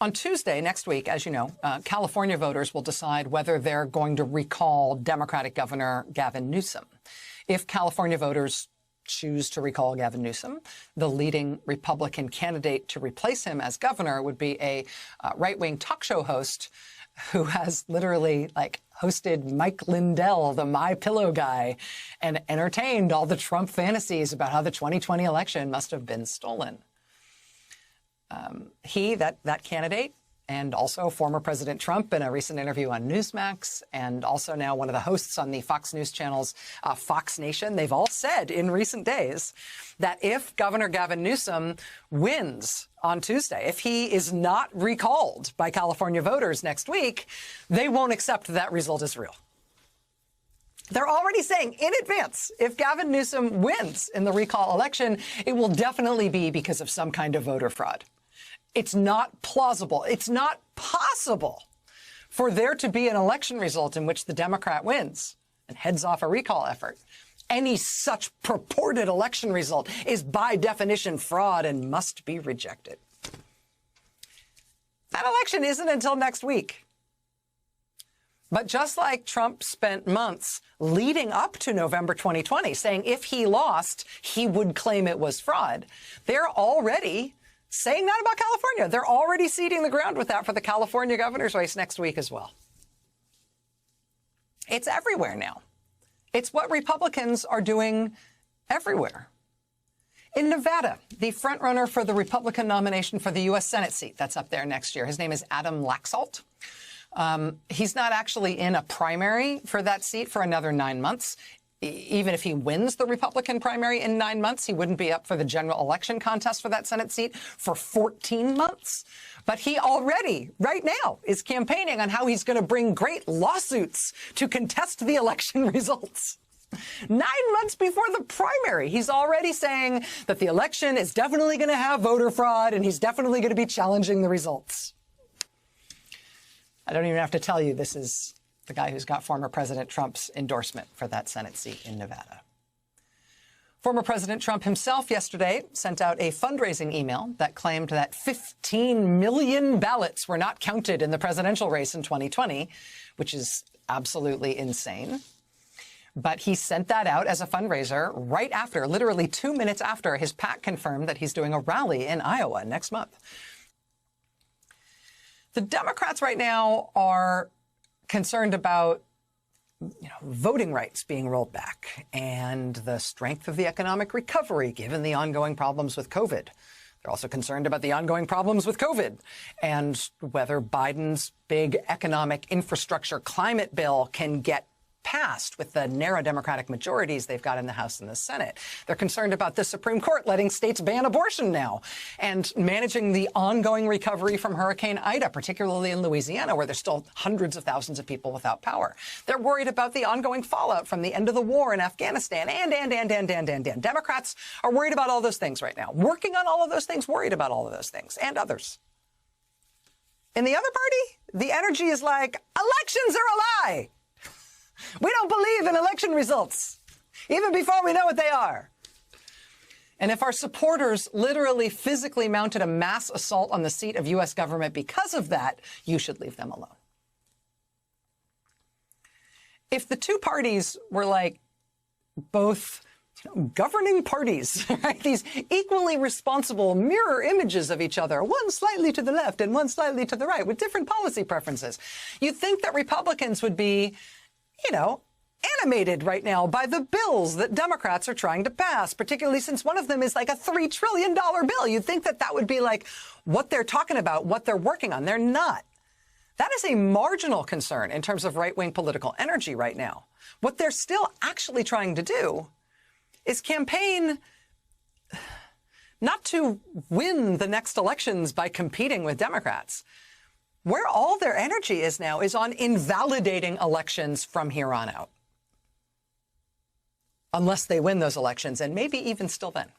On Tuesday next week, as you know, California voters will decide whether they're going to recall Democratic Governor Gavin Newsom. If California voters choose to recall Gavin Newsom, the leading Republican candidate to replace him as governor would be a right-wing talk show host who has literally hosted Mike Lindell, the My Pillow guy, and entertained all the Trump fantasies about how the 2020 election must have been stolen. That candidate, and also former President Trump in a recent interview on Newsmax, and also now one of the hosts on the Fox News channel's Fox Nation, they've all said in recent days that if Governor Gavin Newsom wins on Tuesday, if he is not recalled by California voters next week, they won't accept that result as real. They're already saying in advance, if Gavin Newsom wins in the recall election, it will definitely be because of some kind of voter fraud. It's not plausible. It's not possible for there to be an election result in which the Democrat wins and heads off a recall effort. Any such purported election result is by definition fraud and must be rejected. That election isn't until next week. But just like Trump spent months leading up to November 2020 saying if he lost, he would claim it was fraud, they're already saying that about California. They're already seeding the ground with that for the California governor's race next week as well. It's everywhere now. It's what Republicans are doing everywhere. In Nevada, the frontrunner for the Republican nomination for the U.S. Senate seat that's up there next year, his name is Adam Laxalt. He's not actually in a primary for that seat for another 9 months. Even if he wins the Republican primary in 9 months, he wouldn't be up for the general election contest for that Senate seat for 14 months. But he already, right now, is campaigning on how he's going to bring great lawsuits to contest the election results. 9 months before the primary, he's already saying that the election is definitely going to have voter fraud and he's definitely going to be challenging the results. I don't even have to tell you this is the guy who's got former President Trump's endorsement for that Senate seat in Nevada. Former President Trump himself yesterday sent out a fundraising email that claimed that 15 million ballots were not counted in the presidential race in 2020, which is absolutely insane. But he sent that out as a fundraiser right after, literally 2 minutes after, his PAC confirmed that he's doing a rally in Iowa next month. The Democrats right now are concerned about voting rights being rolled back and the strength of the economic recovery given the ongoing problems with COVID. They're also concerned about the ongoing problems with COVID and whether Biden's big economic infrastructure climate bill can get passed with the narrow Democratic majorities they've got in the House and the Senate. They're concerned about the Supreme Court letting states ban abortion now and managing the ongoing recovery from Hurricane Ida, particularly in Louisiana, where there's still hundreds of thousands of people without power. They're worried about the ongoing fallout from the end of the war in Afghanistan. And Democrats are worried about all those things right now, working on all of those things, worried about all of those things, and others. In the other party, the energy is like, elections are a lie. We don't believe in election results, even before we know what they are. And if our supporters literally physically mounted a mass assault on the seat of U.S. government because of that, you should leave them alone. If the two parties were both governing parties, right? These equally responsible mirror images of each other, one slightly to the left and one slightly to the right with different policy preferences, you'd think that Republicans would be animated right now by the bills that Democrats are trying to pass, particularly since one of them is like a $3 trillion bill. You'd think that that would be what they're talking about, what they're working on. They're not. That is a marginal concern in terms of right-wing political energy right now. What they're still actually trying to do is campaign not to win the next elections by competing with Democrats. Where all their energy is now is on invalidating elections from here on out. Unless they win those elections, and maybe even still then.